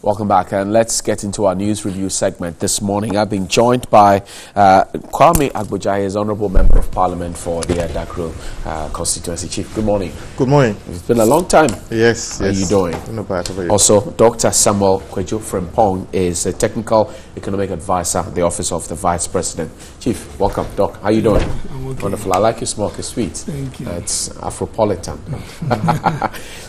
Welcome back, and let's get into our news review segment this morning. I've been joined by Kwame Agbojaye's Honourable Member of Parliament for the Dakro constituency. Chief, good morning. Good morning. It's been a long time. Yes. How are you doing? Not bad. How about you? Also, Dr. Samuel Kwejo Frimpong is a technical economic advisor at the Office of the Vice President. Chief, welcome. Doc, how are you doing? I'm okay. Wonderful. I like your smoke. It's sweet. Thank you. It's Afropolitan.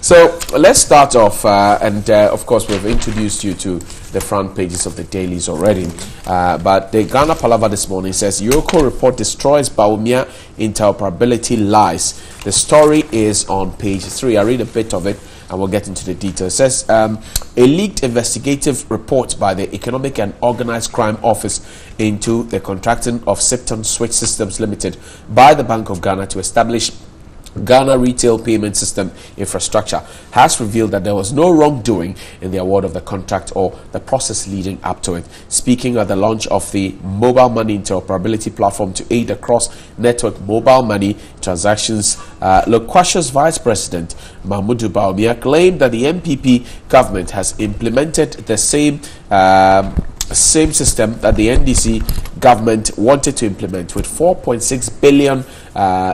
So let's start off, of course, we've introduced you to the front pages of the dailies already. But the Ghana Palava this morning says, Yoko report destroys Bawumia interoperability lies. The story is on page 3. I read a bit of it and we'll get into the details. It says, a leaked investigative report by the Economic and Organized Crime Office into the contracting of Sipton Switch Systems Limited by the Bank of Ghana to establish Ghana Retail Payment System Infrastructure has revealed that there was no wrongdoing in the award of the contract or the process leading up to it. Speaking at the launch of the mobile money interoperability platform to aid across network mobile money transactions, Loquacious Vice President Mahmoud Bawumia claimed that the MPP government has implemented the same system that the NDC government wanted to implement, with 4.6 billion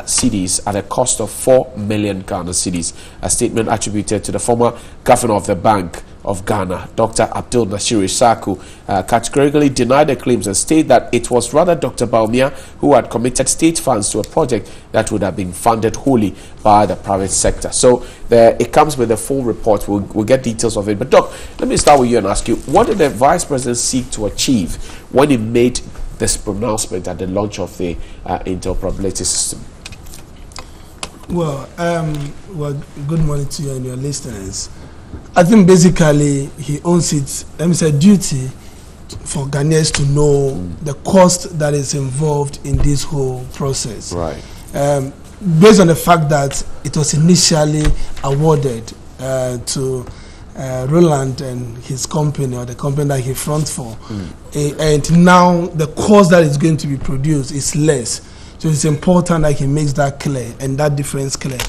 cedis at a cost of 4 million Ghana cedis. A statement attributed to the former governor of the Bank of Ghana, Dr. Abdul Nasir Isaku, categorically denied the claims and stated that it was rather Dr. Bawumia who had committed state funds to a project that would have been funded wholly by the private sector. So it comes with a full report. We'll get details of it. But Doc, let me start with you and ask you, what did the Vice President seek to achieve when he made this pronouncement at the launch of the interoperability system? Well, good morning to you and your listeners. I think basically he owns it. Let me say, duty for Ghanaians to know the cost that is involved in this whole process. Right. Based on the fact that it was initially awarded to Roland and his company, or the company that he fronts for, and now the cost that is going to be produced is less. So it's important that he makes that clear and that difference clear.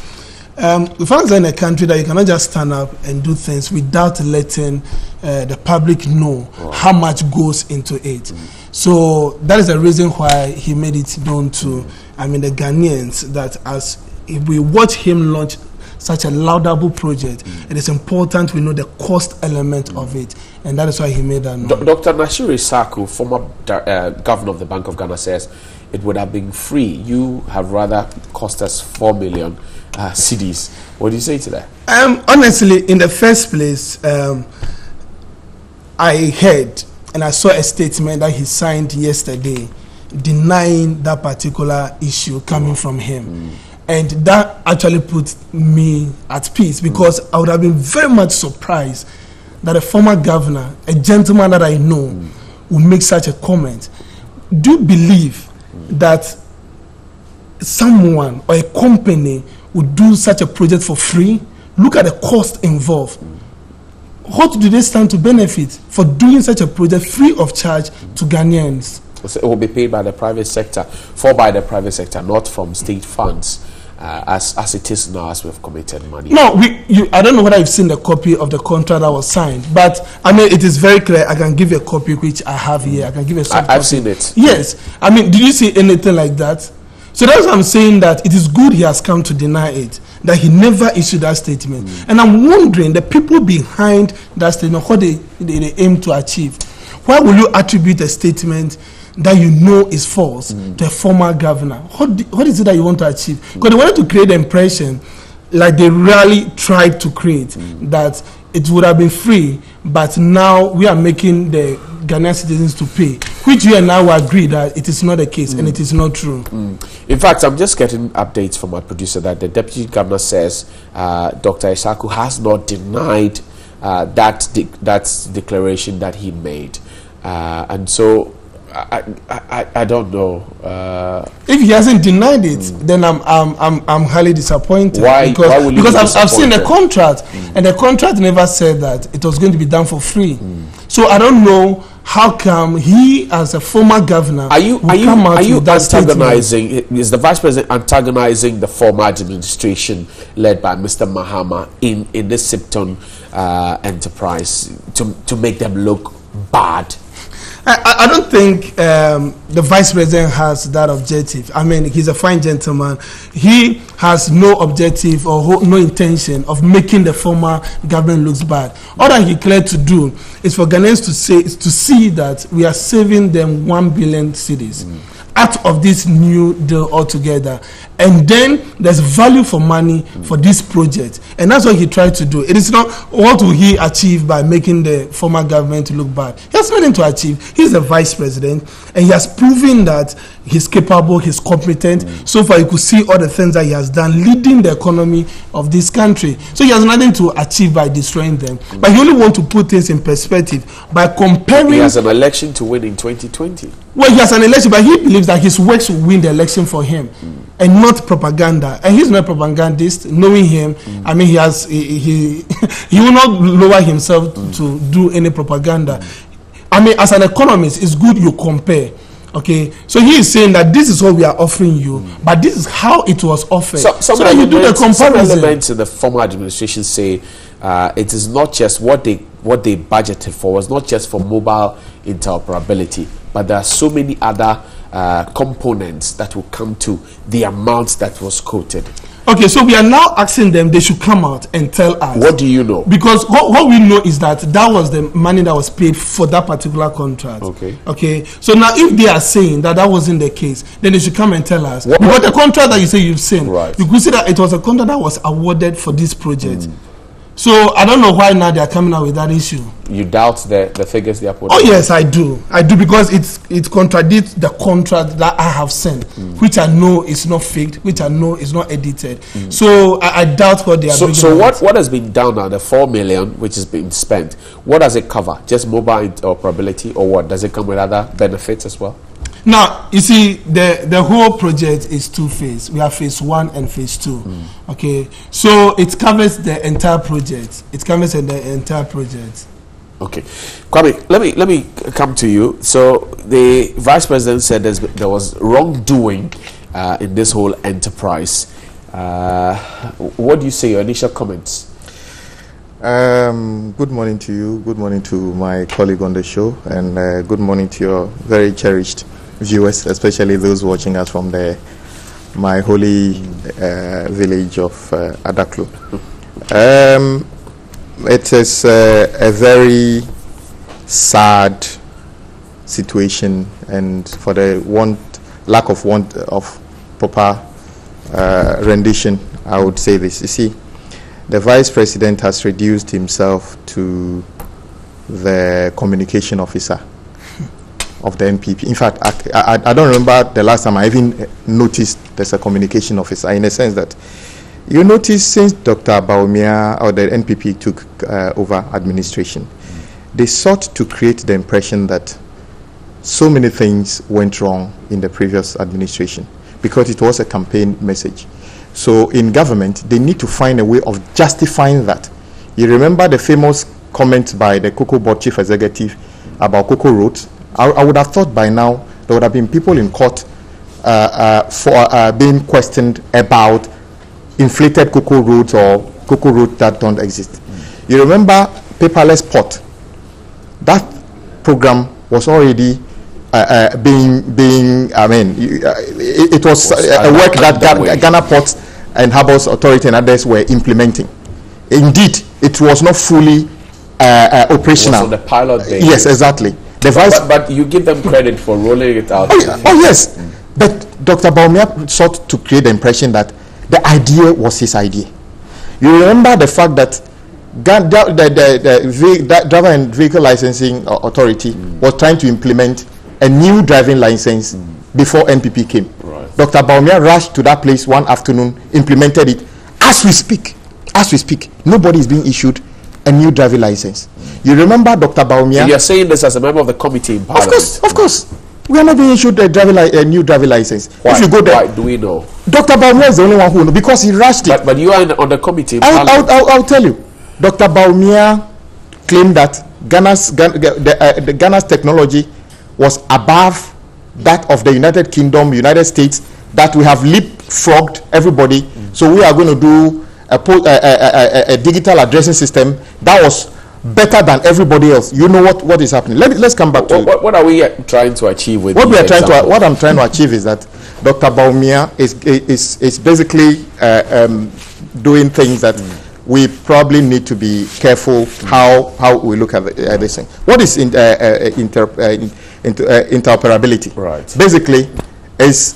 We find in a country that you cannot just stand up and do things without letting the public know how much goes into it. So that is the reason why he made it known to, the Ghanaians, that as if we watch him launch such a laudable project, it is important we know the cost element of it, and that is why he made that known. Dr. Nasir Isaku, former governor of the Bank of Ghana, says it would have been free. You have rather cost us 4 million cedis. What do you say to that? Honestly, in the first place, I heard and I saw a statement that he signed yesterday denying that particular issue coming from him. And that actually put me at peace, because I would have been very much surprised that a former governor, a gentleman that I know, would make such a comment. Do you believe that someone or a company would do such a project for free? Look at the cost involved. What do they stand to benefit for doing such a project free of charge to Ghanaians? So it will be paid by the private sector, not from state funds, as it is now, as we've committed money. No, I don't know whether you've seen the copy of the contract that was signed, but it is very clear. I can give you a copy which I have here. I can give you a soft copy. I've seen it. Yes. Did you see anything like that? So that's why I'm saying that it is good he has come to deny it, that he never issued that statement. And I'm wondering, the people behind that statement, what they aim to achieve. Why will you attribute a statement that you know is false to a former governor? What is it that you want to achieve? Because they wanted to create the impression, like they really tried to create, that it would have been free, but now we are making the Ghanaian citizens to pay, which you and I will agree that it is not the case, and it is not true. In fact, I'm just getting updates from my producer that the deputy governor says Dr. Isaku has not denied that declaration that he made, and so I don't know. If he hasn't denied it, then I'm highly disappointed. Why will you because I've seen the contract, and the contract never said that it was going to be done for free. So I don't know how come he, as a former governor, are you antagonizing? Is the vice president antagonizing the former administration led by Mr. Mahama in this Sipton enterprise to make them look bad? I don't think the vice president has that objective. I mean, he's a fine gentleman. He has no objective or no intention of making the former government look bad. All that he cleared to do is for Ghanaians to see that we are saving them 1 billion cedis out of this new deal altogether. And then there's value for money for this project. And that's what he tried to do. It is not what will he achieve by making the former government look bad. He has nothing to achieve. He's the vice president, and he has proven that he's capable, he's competent. So far, you could see all the things that he has done leading the economy of this country. So he has nothing to achieve by destroying them. But he only wants to put things in perspective by comparing. He has an election to win in 2020. Well, he has an election, but he believes that his works will win the election for him, and not propaganda. And he's not a propagandist. Knowing him, I mean, he will not lower himself to do any propaganda. I mean, as an economist, it's good you compare. Okay, so he is saying that this is what we are offering you, but this is how it was offered. So that you do the comparison. Some elements in the former administration say it is not just what they budgeted for, was not just for mobile interoperability, but there are so many other components that will come to the amounts that was quoted. Okay, so we are now asking them, they should come out and tell us. What do you know? Because what we know is that was the money that was paid for that particular contract. Okay. So now if they are saying that wasn't the case, then they should come and tell us. Because the contract that you say you've seen, you could see that it was a contract that was awarded for this project. So I don't know why now they are coming out with that issue. You doubt the figures they are putting? Oh yes, I do because it contradicts the contract that I have sent, which I know is not faked, which I know is not edited. So I doubt what they are doing. So what has been done now? The 4 million which has been spent, what does it cover? Just mobile interoperability, or what? Does it come with other benefits as well? Now, you see, the whole project is two phases. We have phase 1 and phase 2. Okay, so it covers the entire project. Okay, Kwame, let me come to you. So the vice president said there was wrongdoing in this whole enterprise. What do you say? Your initial comments? Good morning to you. Good morning to my colleague on the show, and good morning to your very cherished viewers, especially those watching us from my holy village of Adaklu. It is a very sad situation, and for the lack of proper rendition, I would say this. You see, the vice president has reduced himself to the communication officer of the NPP. In fact, I don't remember the last time I even noticed there's a communication officer, in a sense that you notice since Dr. Bawumia or the NPP took over administration, they sought to create the impression that so many things went wrong in the previous administration because it was a campaign message. So in government, they need to find a way of justifying that. You remember the famous comment by the Cocoa Board chief executive about Cocoa Roads? I would have thought by now there would have been people in court for being questioned about inflated cocoa roads or cocoa roads that don't exist. You remember paperless port? That program was already being. I mean, it was a work that Ghana Ports and Harbours Authority and others were implementing. Indeed, it was not fully operational. It was on the pilot day. Yes, exactly. But you give them credit for rolling it out. Oh yes, but Dr. Bawumia sought to create the impression that the idea was his idea. You remember the fact that the Driver and Vehicle Licensing Authority was trying to implement a new driving license before NPP came. Right. Dr. Bawumia rushed to that place one afternoon, implemented it. As we speak, nobody is being issued a new driving license. You remember Dr. Bawumia? So you're saying this as a member of the committee in Parliament? Of course. We are not being issued a new driving license. Why? If you go there, Why do we know? Dr. Baumia is the only one who knows, because he rushed it. But you are on the committee. I'll tell you. Dr. Baumia claimed that the Ghana's technology was above that of the United Kingdom, United States, that we have leapfrogged everybody. So we are going to do a digital addressing system that was better than everybody else. You know what is happening. Let's come back to what are we trying to achieve with what we are trying example? to what I'm trying to achieve is that Dr. Baumia is basically doing things that we probably need to be careful how we look at this thing. What is interoperability? Right. Basically, it's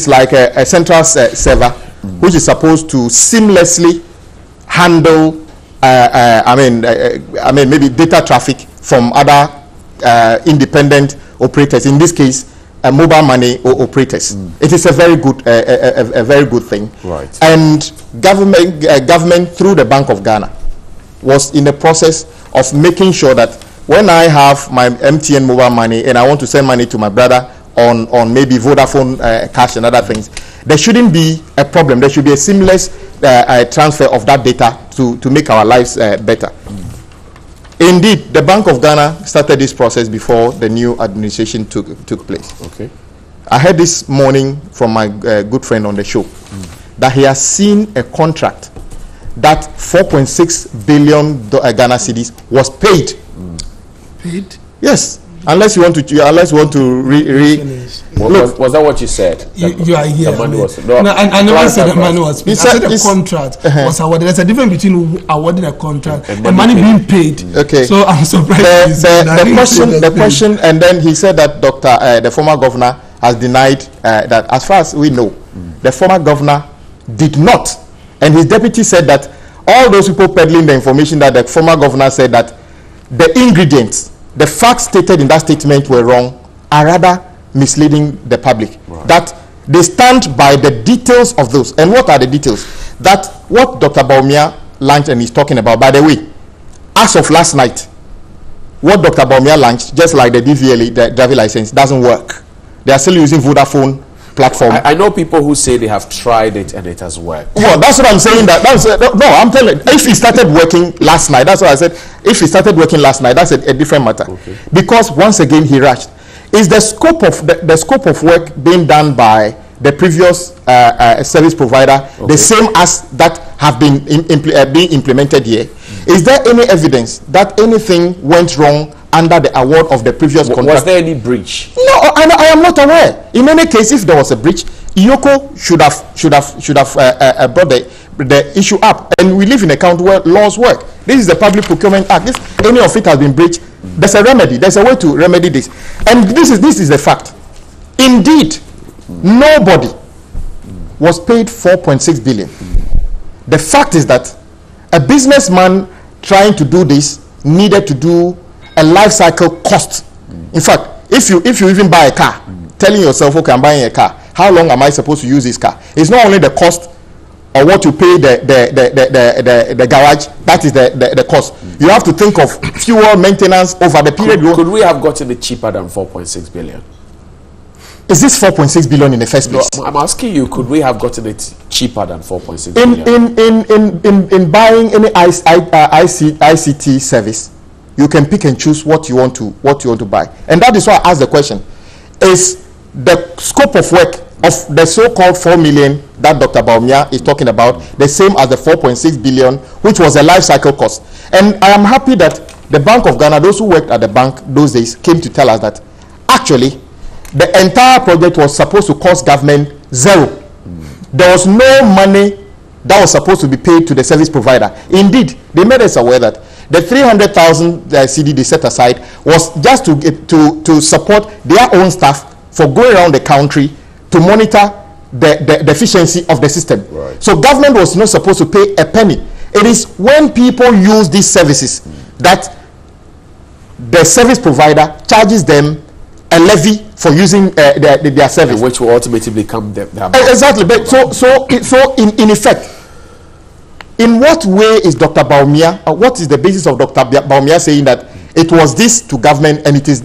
like a central server which is supposed to seamlessly handle maybe data traffic from other independent operators. In this case, mobile money operators. It is a very good thing. Right. And government through the Bank of Ghana was in the process of making sure that when I have my MTN mobile money and I want to send money to my brother on maybe Vodafone cash and other things, there shouldn't be a problem. There should be a seamless transfer of that data to make our lives better. Indeed, the Bank of Ghana started this process before the new administration took place. Okay. I heard this morning from my good friend on the show that he has seen a contract that 4.6 billion Ghana cedis was paid. Paid? Yes. Unless you want to Look, was that what you said? You are here. The money was no, I never said the money was paid. I said the it's, contract was awarded. There's a difference between awarding a contract and money paid. being paid. Okay. So I'm surprised. The question, and then he said that the former governor has denied that, as far as we know, the former governor did not, and his deputy said that all those people peddling the information that the former governor said that the ingredients, the facts stated in that statement were wrong, are rather misleading the public. Right. That they stand by the details of those. And what are the details? That what Dr. Baumia launched and is talking about, by the way, as of last night, what Dr. Baumia launched, just like the DVLA, the driving license, doesn't work. They are still using Vodafone platform. I know people who say they have tried it and it has worked. Well, that's what I'm saying. No, I'm telling you, if it started working last night, that's what I said. If it started working last night, that's a different matter. Okay. Because once again, he rushed. Is the scope of the scope of work being done by the previous service provider the same as that have been being implemented here? Is there any evidence that anything went wrong under the award of the previous contract? Was there any breach? No, I am not aware. In any case, if there was a breach, IOCO should have brought the issue up. And we live in a country where laws work. This is the Public Procurement Act. If any of it has been breached, there's a remedy. There's a way to remedy this. And this is the fact. Indeed, nobody was paid 4.6 billion. The fact is that a businessman trying to do this needed to do a life cycle cost. In fact, if you even buy a car, telling yourself, okay, I'm buying a car, how long am I supposed to use this car? It's not only the cost or what you pay the garage, that is the cost. You have to think of fuel maintenance over the period. Could we have gotten it cheaper than 4.6 billion? Is this 4.6 billion in the first place? No, I'm asking you, could we have gotten it cheaper than 4.6 billion? In buying any ICT service, you can pick and choose what you want to buy. And that is why I asked the question. Is the scope of work of the so-called 4 million that Dr. Baumia is talking about the same as the 4.6 billion, which was a life cycle cost? And I am happy that the Bank of Ghana, those who worked at the bank those days, came to tell us that actually the entire project was supposed to cost government zero. There was no money that was supposed to be paid to the service provider. Indeed, they made us aware that the 300,000 CD they set aside was just to support their own staff for going around the country to monitor the efficiency of the system. Right. So government was not supposed to pay a penny. It is when people use these services that the service provider charges them a levy for using their service, which will ultimately become their exactly. But so in effect, in what way is Dr. Baumia, what is the basis of Dr. Baumia saying that it was this to government and it is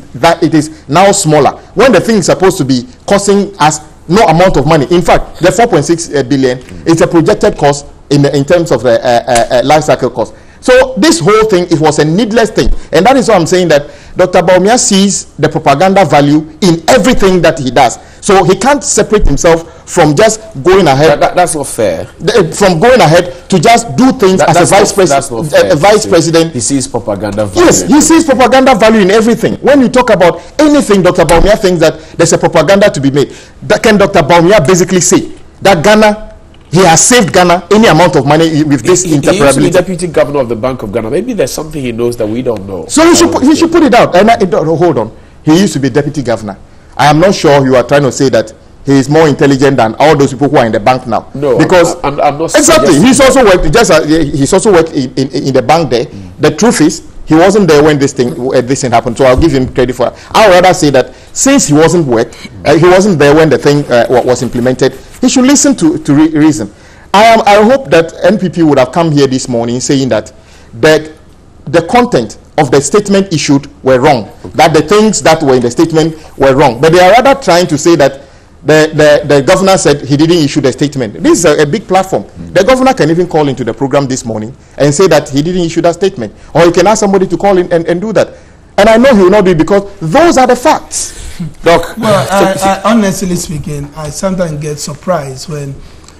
now smaller? when the thing is supposed to be costing us no amount of money. In fact, the 4.6 billion is a projected cost in terms of the life cycle cost. So this whole thing, it was a needless thing, and that is why I'm saying that Dr. Bawumia sees the propaganda value in everything that he does. So he can't separate himself from just going ahead. That's not fair. From going ahead to just do things as a vice president. He sees propaganda value. Yes, he sees propaganda value in everything. When you talk about anything, Dr. Bawumia thinks that there's a propaganda to be made. That can Dr. Bawumia basically say that Ghana, he has saved Ghana any amount of money with this interoperability. He used to be deputy governor of the Bank of Ghana. Maybe there's something he knows that we don't know. So he should put it out. And hold on. He used to be deputy governor. I am not sure you are trying to say that he is more intelligent than all those people who are in the bank now. No, because I'm not exactly. He's also worked in the bank there. The truth is, he wasn't there when this thing happened. So I'll give him credit for it. I'll rather say that since he wasn't there when the thing was implemented, he should listen to reason. I hope that NPP would have come here this morning saying that the content of the statement issued were wrong, that the things that were in the statement were wrong. But they are rather trying to say that the governor said he didn't issue the statement. This is a big platform. The governor can even call into the program this morning and say that he didn't issue that statement. Or he can ask somebody to call in and do that. And I know he will not do it because those are the facts. Doc. Well, I honestly speaking, I sometimes get surprised when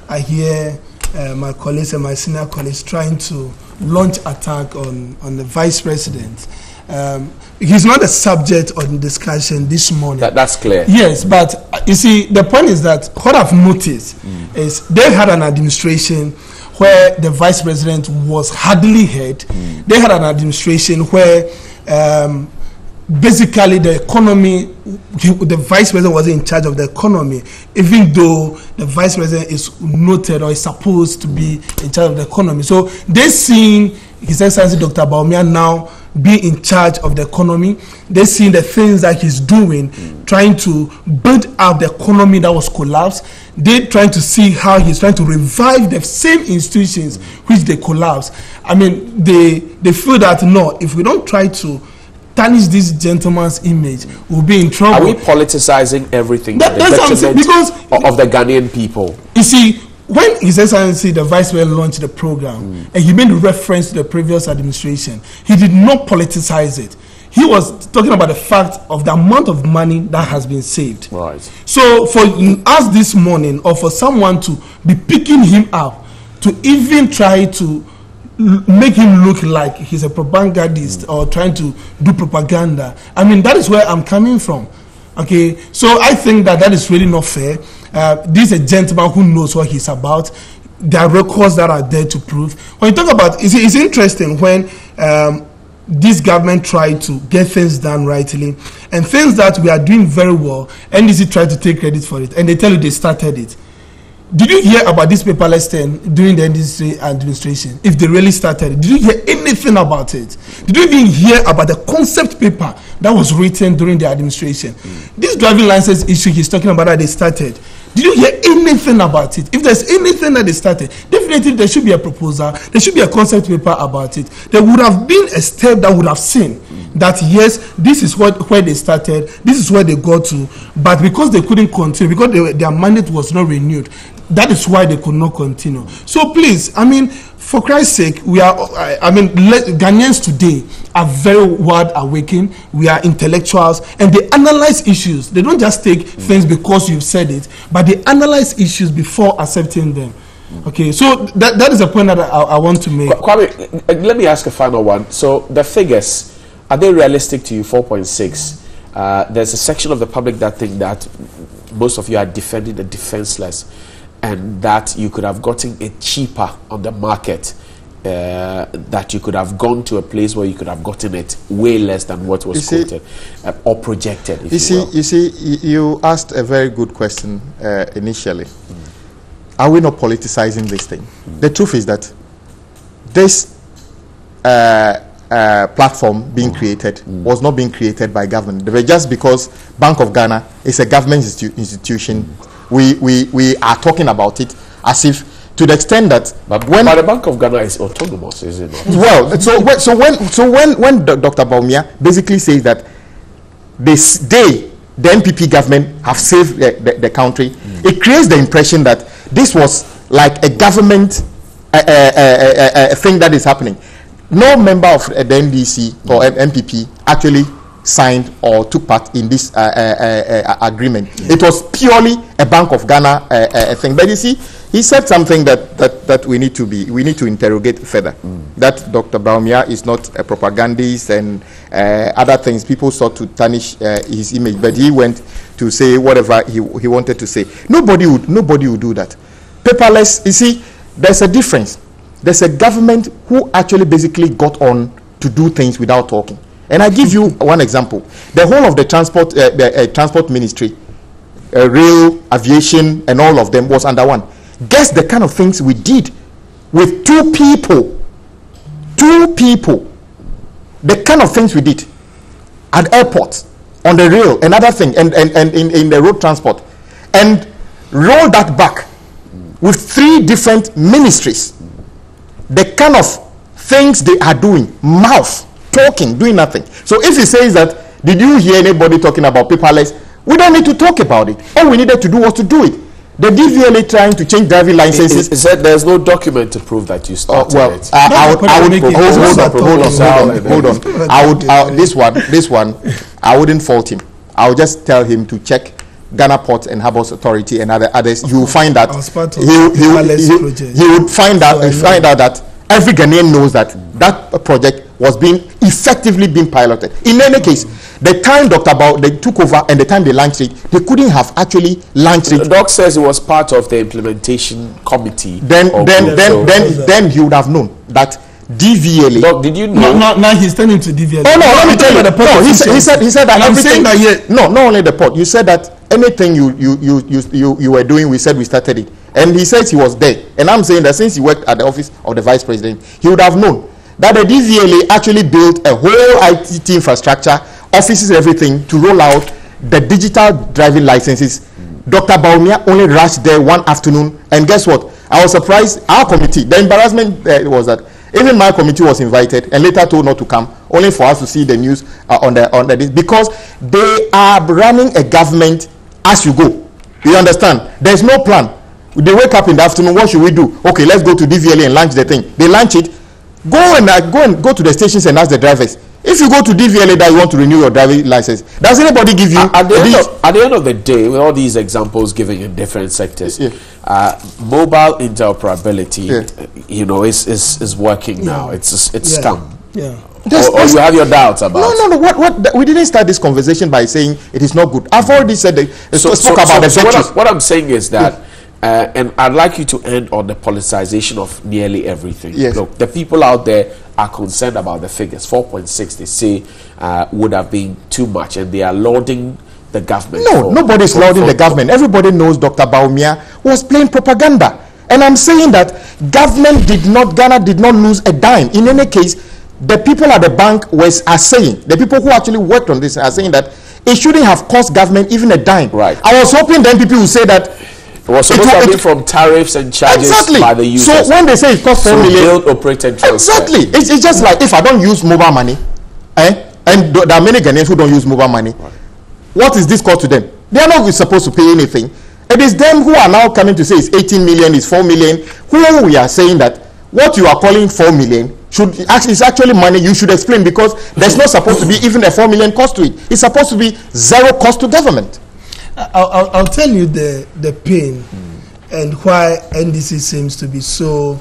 I hear my colleagues and my senior colleagues trying to launch attack on the vice president. He's not a subject of discussion this morning. That's clear. Yes, but you see, the point is that what I've noticed is they had an administration where the vice president was hardly heard. They had an administration where basically the economy, the vice president was in charge of the economy, even though the vice president is noted or is supposed to be in charge of the economy. So they seen His Excellency Dr. Bawumia now be in charge of the economy. They seen the things that he's doing, trying to build up the economy that was collapsed. They trying to see how he's trying to revive the same institutions which they collapsed. I mean, they feel that no, if we don't try to tarnish this gentleman's image, we'll be in trouble. Are we politicizing everything? That's what I'm saying, because of the Ghanaian people. You see, when His Excellency the Vice President launched the program and he made reference to the previous administration, he did not politicize it. He was talking about the fact of the amount of money that has been saved. Right. So for us this morning, or for someone to be picking him up, to even try to make him look like he's a propagandist or trying to do propaganda, I mean, that is where I'm coming from. Okay, so I think that is really not fair. This is a gentleman who knows what he's about. There are records that are there to prove. When you talk about, it's interesting when this government tried to get things done rightly, and things that we are doing very well, NDC tried to take credit for it, and they tell you they started it. Did you hear about this paperless thing during the NDC administration? If they really started it, did you hear anything about it? Did you even hear about the concept paper that was written during the administration? This driving license issue he's talking about that they started, did you hear anything about it? If there's anything that they started, definitely there should be a proposal, there should be a concept paper about it. There would have been a step that would have seen that yes, this is where they started, this is where they got to, but because they couldn't continue, because their mandate was not renewed, that is why they could not continue. So please, I mean, for Christ's sake, we are, Ghanaians today are very wide awakened. We are intellectuals, and they analyze issues. They don't just take things because you've said it, but they analyze issues before accepting them. Okay, so that is a point that I want to make. Kwame, let me ask a final one. So the figures, are they realistic to you? 4.6. There's a section of the public that think that most of you are defending the defenseless, and that you could have gotten it cheaper on the market, that you could have gone to a place where you could have gotten it way less than what was quoted or projected. You see, you asked a very good question initially. Are we not politicizing this thing? The truth is that this platform being created was not being created by government. But just because Bank of Ghana is a government institution, we are talking about it as if, to the extent that but the Bank of Ghana is autonomous, is it not? Well, so when Dr. Bawumia basically says that the the NPP government have saved the country. It creates the impression that this was like a government thing that is happening. No member of the NDC or NPP actually signed or took part in this agreement. It was purely a Bank of Ghana thing. But you see, he said something that we need to interrogate further. That Dr. Bawumia is not a propagandist and other things. People sought to tarnish his image, but he went to say whatever he wanted to say. Nobody would do that. Paperless. You see, there's a difference. There's a government who actually basically got on to do things without talking. And I give you one example. The whole of the transport ministry, rail, aviation, and all of them was under one. Guess the kind of things we did with two people. The kind of things we did at airports, on the rail, another thing, and in the road transport. And roll that back with 3 different ministries. The kind of things they are doing, mouth, talking, doing nothing. So if he says that, did you hear anybody talking about paperless? We don't need to talk about it. All we needed to do was to do it. The DVLA trying to change driving licenses. He said there's no document to prove that you started it. This one, I wouldn't fault him. I would just tell him to check Ghana Ports and Harbours Authority and others. You will find that he would find out that every Ghanaian knows that project was effectively being piloted. In any case, the time Dr. they took over and the time they launched it, they couldn't have actually launched it. The doc says it was part of the implementation committee. Then you would have known that DVLA. Doc, did you know? Now he's turning to DVLA. Oh no, let me tell you. No, he said that. I'm saying that not only the port. You said that anything you were doing, we said we started it. And he says he was there. And I'm saying that since he worked at the office of the vice president, he would have known that the DVLA actually built a whole IT infrastructure, offices and everything to roll out the digital driving licenses. Dr. Bawumia only rushed there one afternoon, and guess what? I was surprised. Our committee, the embarrassment was that even my committee was invited and later told not to come, only for us to see the news on this, because they are running a government as you go. You understand? There's no plan. They wake up in the afternoon. What should we do? Okay, let's go to DVLA and launch the thing. They launch it. Go to the stations and ask the drivers. If you go to DVLA that you want to renew your driving license, does anybody give you at the end of the day, with all these examples given in different sectors, mobile interoperability, is working now. It's come. Yeah. Or you have your doubts about? No. What we didn't start this conversation by saying it is not good. I've already said spoke about the virtues. What I'm saying is that. And I'd like you to end on the politicization of nearly everything. Yes. Look, the people out there are concerned about the figures. 4.6, they say, would have been too much, and they are lauding the government. No, nobody's lauding the government. Everybody knows Dr. Bawumia was playing propaganda. And I'm saying that Ghana did not lose a dime. In any case, the people at the bank are saying, the people who actually worked on this are saying that it shouldn't have cost government even a dime. Right. I was hoping then people would say that it was supposed to be from tariffs and charges by the users. So when they say it costs 4 million, build, operate, and transfer. Exactly. It's just like if I don't use mobile money, and there are many Ghanaians who don't use mobile money. Right. What is this cost to them? They are not supposed to pay anything. It is them who are now coming to say it's 18 million, it's 4 million. Who we are saying that what you are calling 4 million is actually money you should explain, because there's not supposed to be even a 4 million cost to it. It's supposed to be zero cost to government. I'll tell you the pain and why NDC seems to be so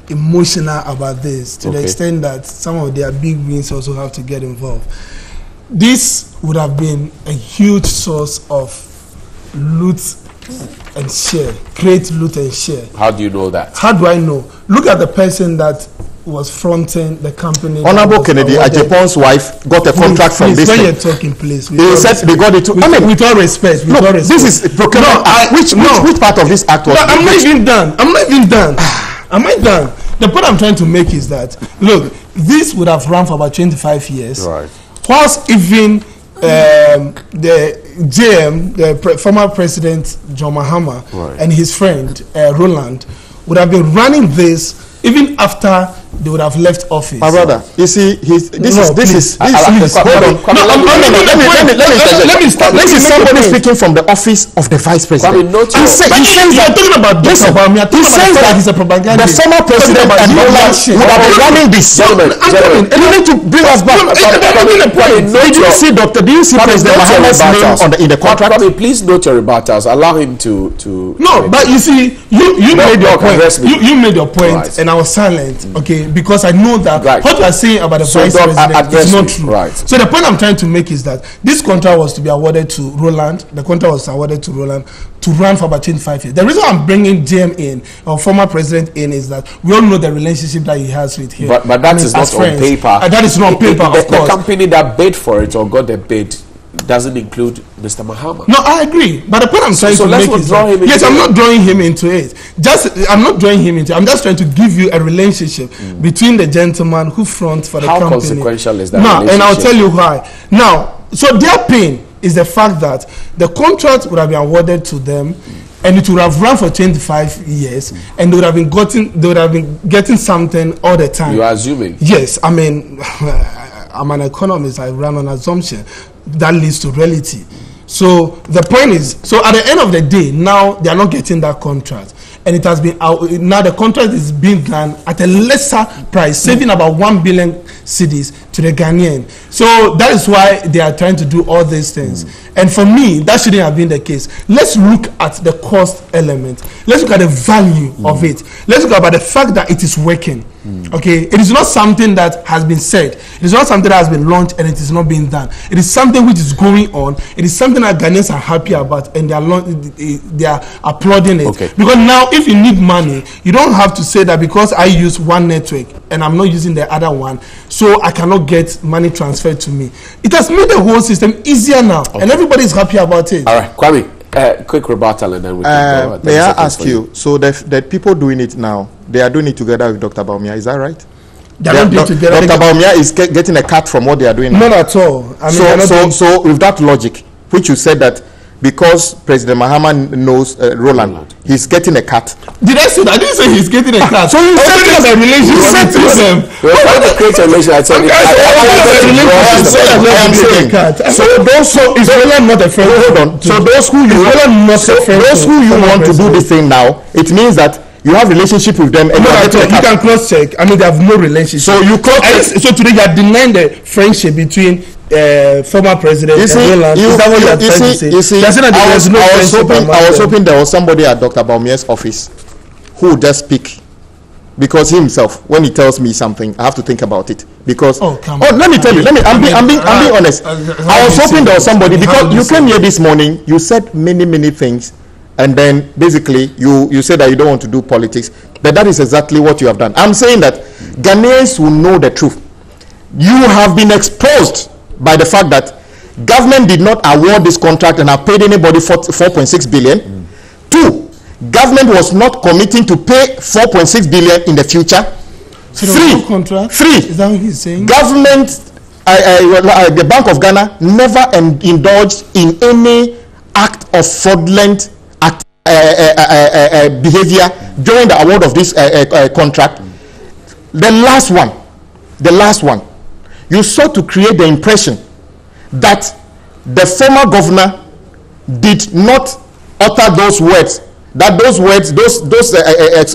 emotional about this, to the extent that some of their big wins also have to get involved. This would have been a huge source of loot and share, create loot and share. How do you know that? How do I know? Look at the person that was fronting the company. Honorable Kennedy, Ajepon's wife got a contract from this. When you're talking, please. They said they got it too. With all respect. This is procurement. Which part of this act was? No, I'm not even done. Am I done? The point I'm trying to make is that, look, this would have run for about 25 years. Right. Whilst even the JM, the former president John Mahama, and his friend Roland would have been running this even after they would have left office. My brother, you see, this is hold on. Let me start. This is somebody speaking from the office of the vice president. He says that the former president and Roland would have been running this. You need to bring us back. Did you see President Muhammad's name in the contract? Please note your rebuttals. Allow him to. No, but you see, you made your point. You made your point, and I was silent. Okay. Because I know that what you are saying about the vice president is not true. Right. So the point I'm trying to make is that this contract was to be awarded to Roland. The contract was awarded to Roland to run for about 25 years. The reason I'm bringing JM in, or former president in, is that we all know the relationship that he has with him. But that is not on paper. That is not on paper, of course. The company that bid for it or got the bid doesn't include Mr. Mahama. No, I agree. But the point I'm trying to make is that, yes, I'm not drawing him into it. I'm not drawing him into it. I'm just trying to give you a relationship between the gentleman who fronts for the company. How consequential is that relationship? And I'll tell you why. Now, so their pain is the fact that the contract would have been awarded to them, and it would have run for 25 years, and they would have been getting something all the time. You are assuming? Yes, I mean, I'm an economist. I run on assumption that leads to reality. So the point is, so at the end of the day, now they are not getting that contract, and it has been now the contract is being done at a lesser price, saving about 1 billion cedis to the Ghanaian. So that is why they are trying to do all these things. And for me, that shouldn't have been the case. Let's look at the cost element. Let's look at the value of it. Let's look at the fact that it is working. Okay, it is not something that has been said. It is not something that has been launched and it is not being done. It is something which is going on. It is something that Ghanaians are happy about, and they are applauding it. Okay. Because now, if you need money, you don't have to say that because I use one network and I'm not using the other one, so I cannot get money transferred to me. It has made the whole system easier now, and everybody is happy about it. All right, Kwame, quick rebuttal and then we can go. May I ask you, so the people doing it now, they are doing it together with Dr. Baumia, is that right? They don't do it together. Dr. Baumia is getting a cut from what they are doing now. Not at all. I mean, so with that logic, which you said that because President Mahama knows Roland, he's getting a cut. Did I say that? I didn't say he's getting a cut. So you said there's a relationship with them. We're trying to create a relationship. So is Roland not a friend? Hold on. So those who you want to do the thing now, it means that you have relationship with them, and you can cross check. I mean, they have no relationship. So you cross check. So today you are denying the friendship between former president and Roland. Is that what you are trying to say? You see, I was hoping there was somebody at Dr. Baumia's office who would just speak, because he himself, when he tells me something, I have to think about it. Because let me tell you, I'm being honest. I was hoping there was somebody, because you came here this morning, you said many things, and then basically you said that you don't want to do politics, but that is exactly what you have done. I'm saying that Ghanaians will know the truth. You have been exposed by the fact that government did not award this contract and have paid anybody 4.6 billion. 2, government was not committing to pay 4.6 billion in the future. So 3, is that what he's saying? Government, the Bank of Ghana never indulged in any act of fraudulent behavior during the award of this contract. The last one, you sought to create the impression that the former governor did not utter those words, that those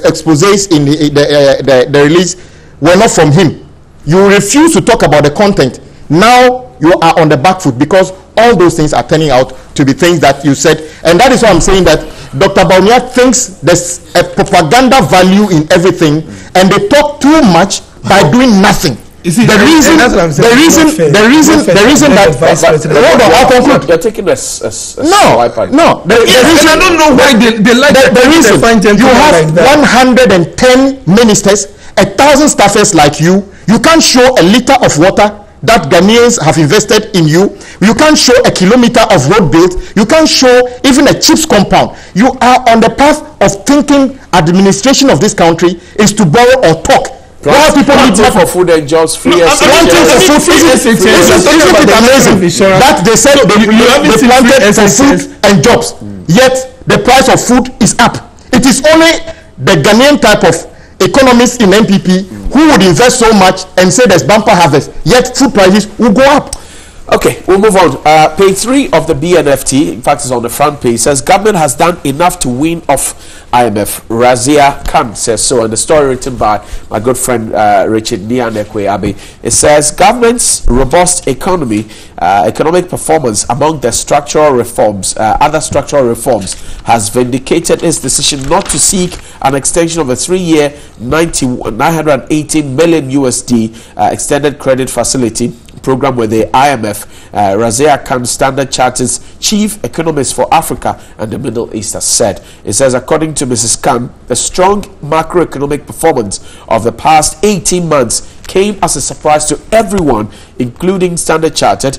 exposés in the release were not from him. You refuse to talk about the content. Now you are on the back foot, because all those things are turning out to be things that you said, and that is why I'm saying that Dr. Baumia thinks there's a propaganda value in everything, and they talk too much by doing nothing. You see, the reason that hold on, I'll conclude. You're taking a swipe at no. The reason, I don't know why they like the reason you have like 110 ministers, 1,000 staffers like you. You can't show a liter of water that Ghanaians have invested in you. You can't show a kilometer of road built. You can't show even a chips compound. You are on the path of thinking administration of this country is to borrow or talk. Why people need for food and jobs, free Isn't it amazing that they said they planted for food and jobs, yet the price of food is up? It is only the Ghanaian type of economists in MPP who would invest so much and say there's bumper harvest, yet food prices will go up. Okay, we'll move on. Page 3 of the BNFT, in fact, it's on the front page, says government has done enough to wean off IMF. Razia Khan says so, and the story written by my good friend Richard Nianekwe Abe. It says government's robust economic performance among the structural reforms, other structural reforms, has vindicated its decision not to seek an extension of a 3-year 918 million USD extended credit facility program with the IMF. Razia Khan, Standard Chartered's chief economist for Africa and the Middle East, has said. It says, according to Mrs. Khan, the strong macroeconomic performance of the past 18 months came as a surprise to everyone, including Standard Chartered,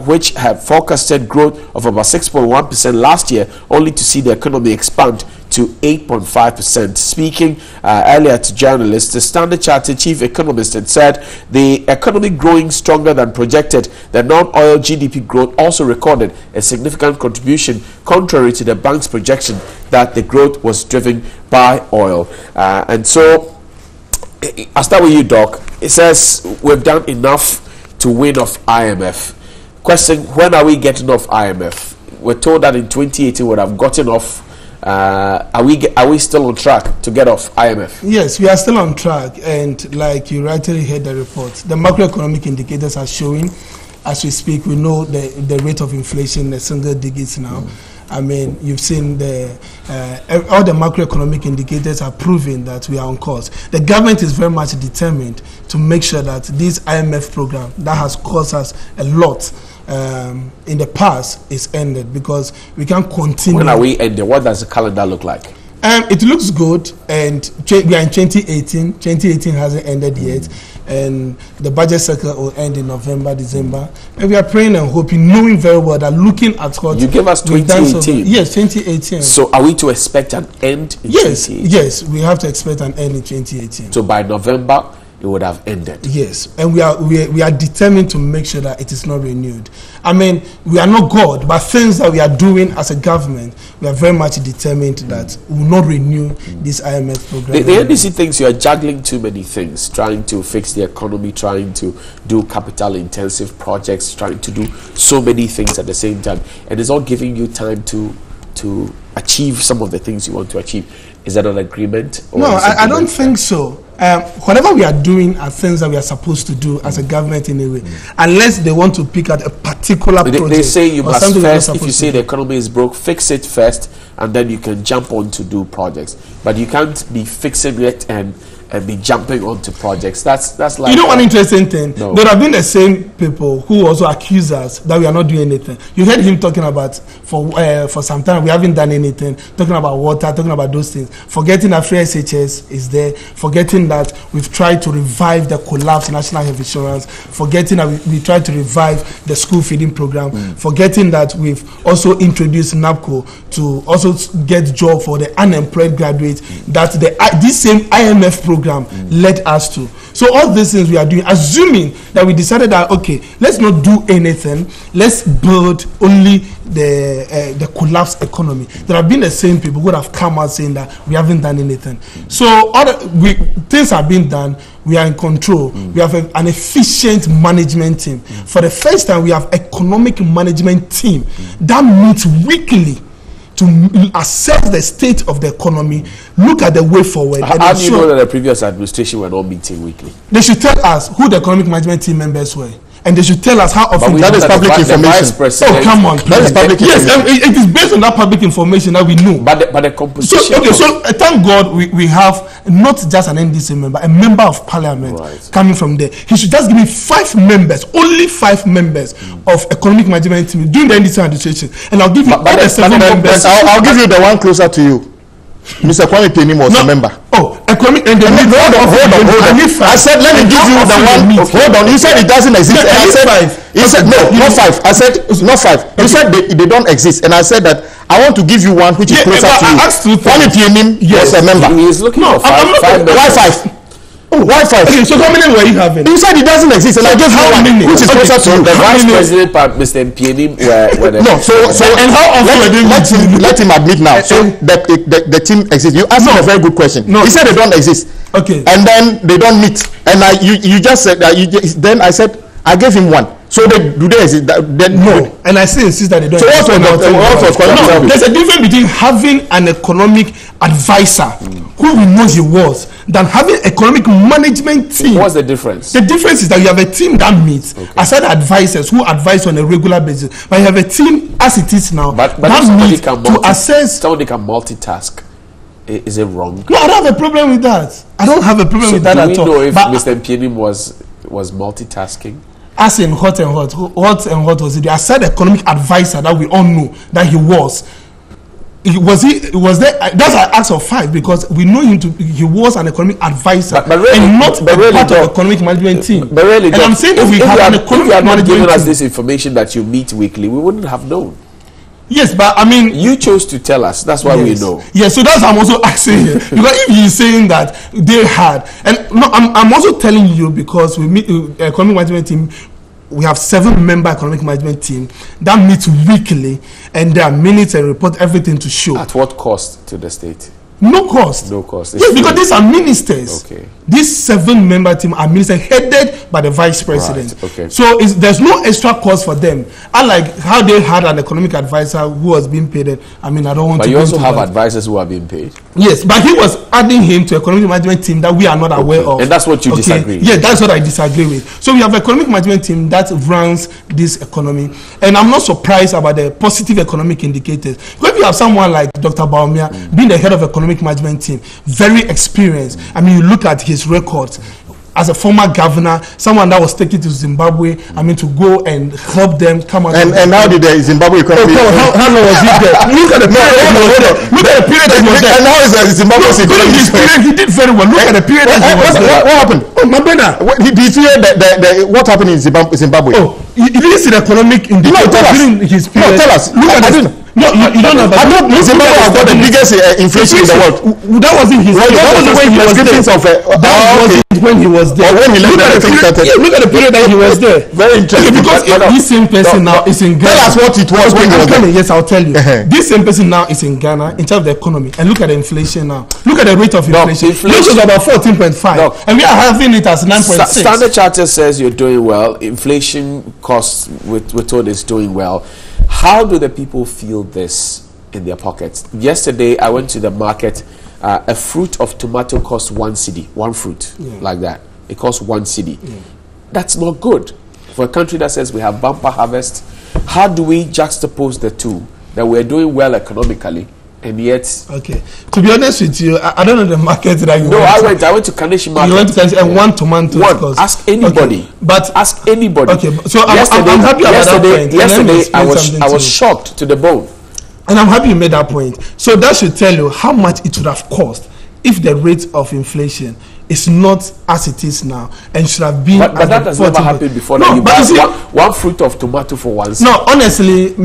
which had forecasted growth of about 6.1% last year, only to see the economy expand to 8.5%. Speaking earlier to journalists, the Standard Chartered chief economist had said the economy growing stronger than projected. The non-oil GDP growth also recorded a significant contribution, contrary to the bank's projection that the growth was driven by oil. And so, I'll start with you, Doc. It says we've done enough to win off IMF. Question: when are we getting off IMF? We're told that in 2018 we would have gotten off. Are we still on track to get off IMF? Yes, we are still on track, and like you rightly heard the report, the macroeconomic indicators are showing. As we speak, we know the rate of inflation in the single digits now. I mean, you've seen all the macroeconomic indicators are proving that we are on course. The government is very much determined to make sure that this IMF program that has cost us a lot in the past is ended, because we can't continue. When are we ending? What does the calendar look like? It looks good, and we are in 2018. 2018 hasn't ended yet, and the budget cycle will end in November, December. And we are praying and hoping, knowing very well that looking at what you gave us 2018. Yes, 2018. So are we to expect an end in 2018? Yes, we have to expect an end in 2018. So by November, it would have ended. Yes, and we are determined to make sure that it is not renewed. I mean, we are not God, but things that we are doing as a government, we are very much determined that we will not renew this IMF program. The NDC thinks you are juggling too many things, trying to fix the economy, trying to do capital-intensive projects, trying to do so many things at the same time, and it's all giving you time to achieve some of the things you want to achieve. Is that an agreement? No, I don't think so. Whatever we are doing are things that we are supposed to do as a government in a way, unless they want to pick out a particular project. They say you must first, if you say the economy is broke, fix it first, and then you can jump on to do projects. But you can't be fixing it and be jumping onto projects. That's like, you know, one interesting thing. No. There have been the same people who also accuse us that we are not doing anything. You heard him talking about for some time we haven't done anything, talking about water, talking about those things, forgetting that free SHS is there, forgetting that we've tried to revive the collapsed national health insurance, forgetting that we tried to revive the school feeding program, forgetting that we've also introduced NAPCO to also get job for the unemployed graduates that this same IMF program led us to. So all these things we are doing, assuming that we decided that, okay, let's not do anything, let's build only the collapsed economy. There have been the same people who have come out saying that we haven't done anything. So things have been done. We are in control. We have an efficient management team. For the first time, we have economic management team that meets weekly to assess the state of the economy, look at the way forward. How do you know that the previous administration were not meeting weekly? They should tell us who the economic management team members were. And they should tell us how often. That is public information. Oh, come on. That is public information. Yes, it is based on that public information that we know. But the composition. So thank God we have not just an NDC member, a member of parliament coming from there. He should just give me 5 members, only 5 members of economic management team during the NDC administration. And I'll give you all the 7 members. I'll give you the one closer to you. Mr. Kwame Penim was a member. Oh, economic and hold on. I said let me give you the one. Hold on. You said it doesn't exist. And I said 5. He said no, not 5. I said not 5. You said they don't exist, and I said that I want to give you one which is closer to you. Kwame Penim was a member. He is looking for 5 members. Why 5? Oh, why 5? Okay, so how many were you having? You said it doesn't exist, and I gave you one, which is closer to you. The vice president, Mr. Mpieni, were the... No, so and how often let him admit now. So the team exists. You asked him a very good question. No. He said they don't exist. Okay. And then they don't meet. And you just said that. Then I said I gave him one. So do they exist? No. And I still insist that they don't. So exist. There's a difference between having an economic advisor who we know he was than having economic management team. What's the difference? The difference is that you have a team that meets aside advisors who advise on a regular basis, but you have a team as it is now but that meets to assess. Somebody can multitask. Is it wrong? No, I don't have a problem with that. I don't have a problem with that at all. Do we know if Mr. Mpieni was multitasking? As in what was it? I said economic advisor that we all know that he was. Was there? That's why I asked for 5 because we know him to. He was an economic advisor and not part of economic management team. But really, and I'm saying if we have an economic management team, given us this information that you meet weekly, we wouldn't have known. Yes, but I mean, you chose to tell us. That's why we know. Yes, so that's what I'm also asking here. Because if he's saying that they had, and no, I'm also telling you because we meet economic management team. We have 7-member economic management team that meets weekly, and there are minutes and report everything to show. At what cost to the state? No cost. No cost. Yes, because these are ministers. Okay. These 7-member team are ministers headed by the vice president. Right. Okay. So there's no extra cost for them. Unlike how they had an economic advisor who was being paid. I mean, I don't want to. But you also have advisors who are being paid. Yes, but he was adding him to economic management team that we are not aware of. And that's what you disagree with. Yeah, that's what I disagree with. So we have economic management team that runs this economy. And I'm not surprised about the positive economic indicators. Because if you have someone like Dr. Baumia being the head of economic management team, very experienced. I mean, you look at his records. As a former governor, someone that was taken to Zimbabwe, I mean, to go and help them come out. And how did the Zimbabwe economy? How long was he there? Look at the period that he was there. Look at the period that he was there. And how is the Zimbabwe economy? He did very well. Look at the period that he was there. What happened? Oh, my brother. Did you hear what happened in Zimbabwe? Oh, you didn't see the economic indicator during his period. No, tell us. Look at this. No, you don't know. I don't know. Zimbabwe has got the biggest inflation in the world. That wasn't his. That wasn't when he was there. That wasn't when he was there. When he left, everything started. Look at the period that he was there. Very interesting. Because this same person now is in Ghana. Tell us what it was when he was there. Yes, I'll tell you. This same person now is in Ghana in terms of the economy, and look at the inflation now. Look at the rate of inflation. Inflation is about 14.5, and we are having it as 9.6. Standard Chartered says you're doing well. Inflation costs, we're told, is doing well. How do the people feel this in their pockets? Yesterday, I went to the market. A fruit of tomato costs 1 cedi. One fruit, like that. It costs 1 cedi. That's not good for a country that says we have bumper harvest. How do we juxtapose the two? That we're doing well economically, and yet... Okay. To be honest with you, I don't know the market that you went to. I went to Kaneshi market. You went to Kaneshi and 1 tomato cost. Ask anybody. Okay. But ask anybody. Okay. So I'm happy about that point. Yesterday, I was shocked to the bone. And I'm happy you made that point. So that should tell you how much it would have cost if the rate of inflation is not as it is now and should have been. But that has never happened before. No, you buy one fruit of tomato for 1 cedi. No, honestly,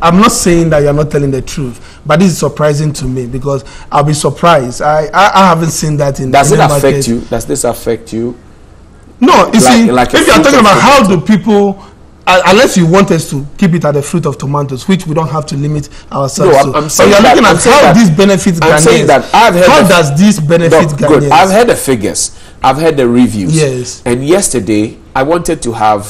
I'm not saying that you're not telling the truth, but this is surprising to me because I'll be surprised. I haven't seen that in. Does it affect you? Does this affect you? No, you see, if you're talking about how do people. Unless you want us to keep it at the fruit of tomatoes, which we don't have to limit ourselves to. I'm so you're looking at how these benefits Ghanaians. How does this benefit Ghanaians? Good. I've heard the figures. I've heard the reviews. Yes. And yesterday, I wanted to have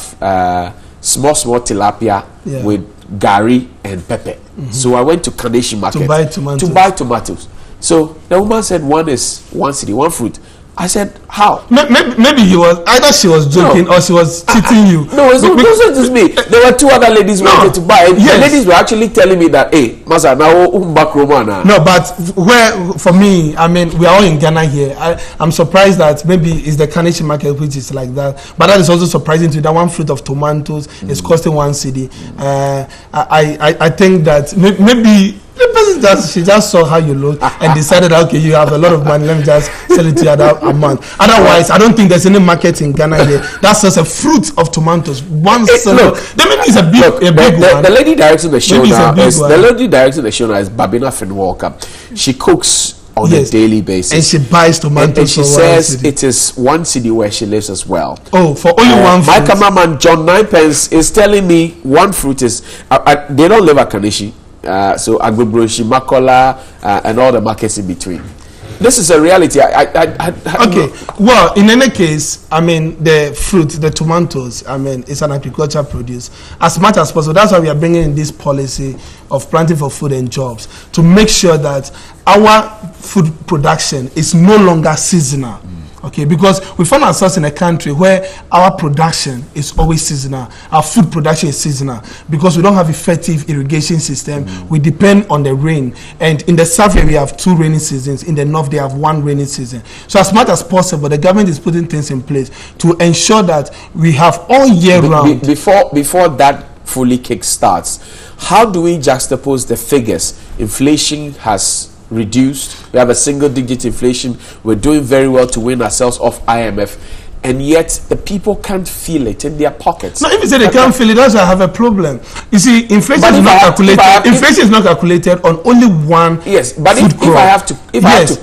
small tilapia with gari and pepper. So I went to Kaneshi market to buy tomatoes. So the woman said one is 1 cedi, one fruit. I said, how? Maybe he was, either she was joking or she was cheating you. No, it wasn't just me. There were 2 other ladies who wanted to buy. The ladies were actually telling me that, hey, Masa, now no, but for me, I mean, we are all in Ghana here. I'm surprised that maybe it's the Kaneshi market which is like that. But that is also surprising to you that 1 fruit of tomatoes is costing 1 cedi. I think that maybe the person she just saw how you look and decided, okay, you have a lot of money, let me just sell it to you at that amount. Otherwise, I don't think there's any market in Ghana here that's just a fruit of tomatoes. Maybe it's a big one. The lady directing the show now is Babina Finwalker. She cooks on a daily basis. And she buys tomatoes. And she says it is 1 cedi where she lives as well. Oh, for only one fruit. My cameraman John 9 pence is telling me one fruit is they don't live at Kanishi, so Agbobroshi, Makola, and all the markets in between. This is a reality. Okay. Well, in any case, I mean, the fruit, the tomatoes, I mean, it's an agricultural produce. As much as possible, that's why we are bringing in this policy of planting for food and jobs, to make sure that our food production is no longer seasonal. Okay, because we find ourselves in a country where our production is always seasonal. Our food production is seasonal because we don't have effective irrigation system. We depend on the rain. And in the south, we have 2 rainy seasons. In the north, they have 1 rainy season. So as much as possible, the government is putting things in place to ensure that we have all year round. Before that fully kick starts, how do we juxtapose the figures? Inflation has reduced. We have a single-digit inflation. We're doing very well to win ourselves off IMF, and yet the people can't feel it in their pockets. No, if you say they can't feel it, that's why I have a problem. You see, inflation is not calculated. Inflation is not calculated on only one. Yes, but if I have to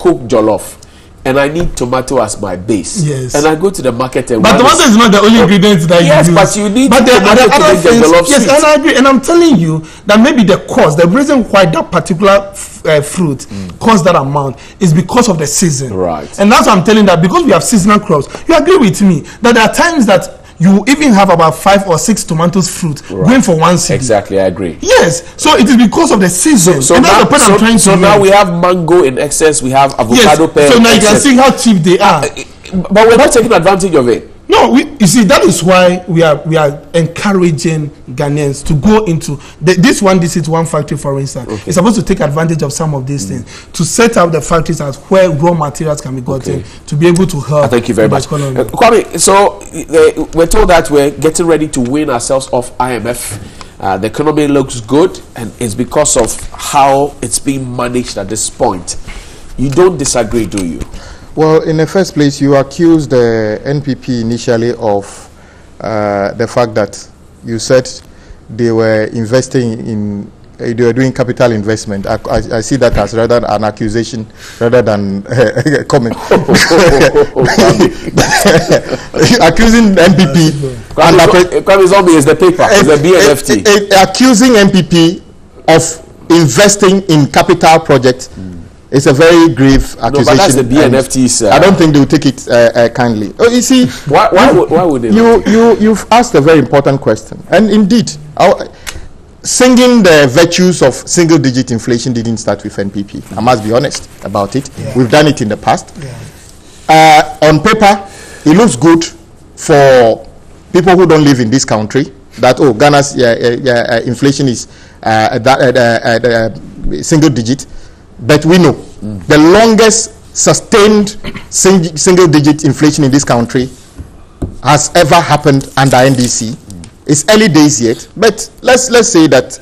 cook jollof, and I need tomato as my base. Yes. And I go to the market and but tomato is not the only ingredient that you use. Yes, but you need tomato to make the jollof sweet. Yes, and I agree. And I'm telling you that maybe the cost, the reason why that particular fruit costs that amount is because of the season. Right. And that's why I'm telling that because we have seasonal crops, you agree with me that there are times that you even have about 5 or 6 tomatoes fruit going for 1 cedi. Exactly, I agree. Yes, so it is because of the season. So now we have mango in excess, we have avocado pear. So now you can see how cheap they are. But we're not taking advantage of it. No, you see, that is why we are encouraging Ghanaians to go into this one factory, for instance. Okay. It's supposed to take advantage of some of these things to set up the factories as where raw materials can be gotten to be able to help. Thank you very much. Kwame, so we're told that we're getting ready to win ourselves off IMF. The economy looks good, and it's because of how it's being managed at this point. You don't disagree, do you? Well, in the first place, you accused the NPP initially of the fact that you said they were investing in, they were doing capital investment. I see that as rather an accusation rather than a comment. Accusing NPP. Kwame Zombie is the paper, is the BNFT. Accusing NPP of investing in capital projects. It's a very grave accusation. No, but that's the BNFT's. I don't think they will take it kindly. Oh, you see, why would they? You've asked a very important question, and indeed, singing the virtues of single-digit inflation didn't start with NPP. I must be honest about it. Yeah. We've done it in the past. Yeah. On paper, it looks good for people who don't live in this country. That Ghana's inflation is single-digit. But we know the longest sustained single-digit inflation in this country has ever happened under NDC. It's early days yet, but let's say that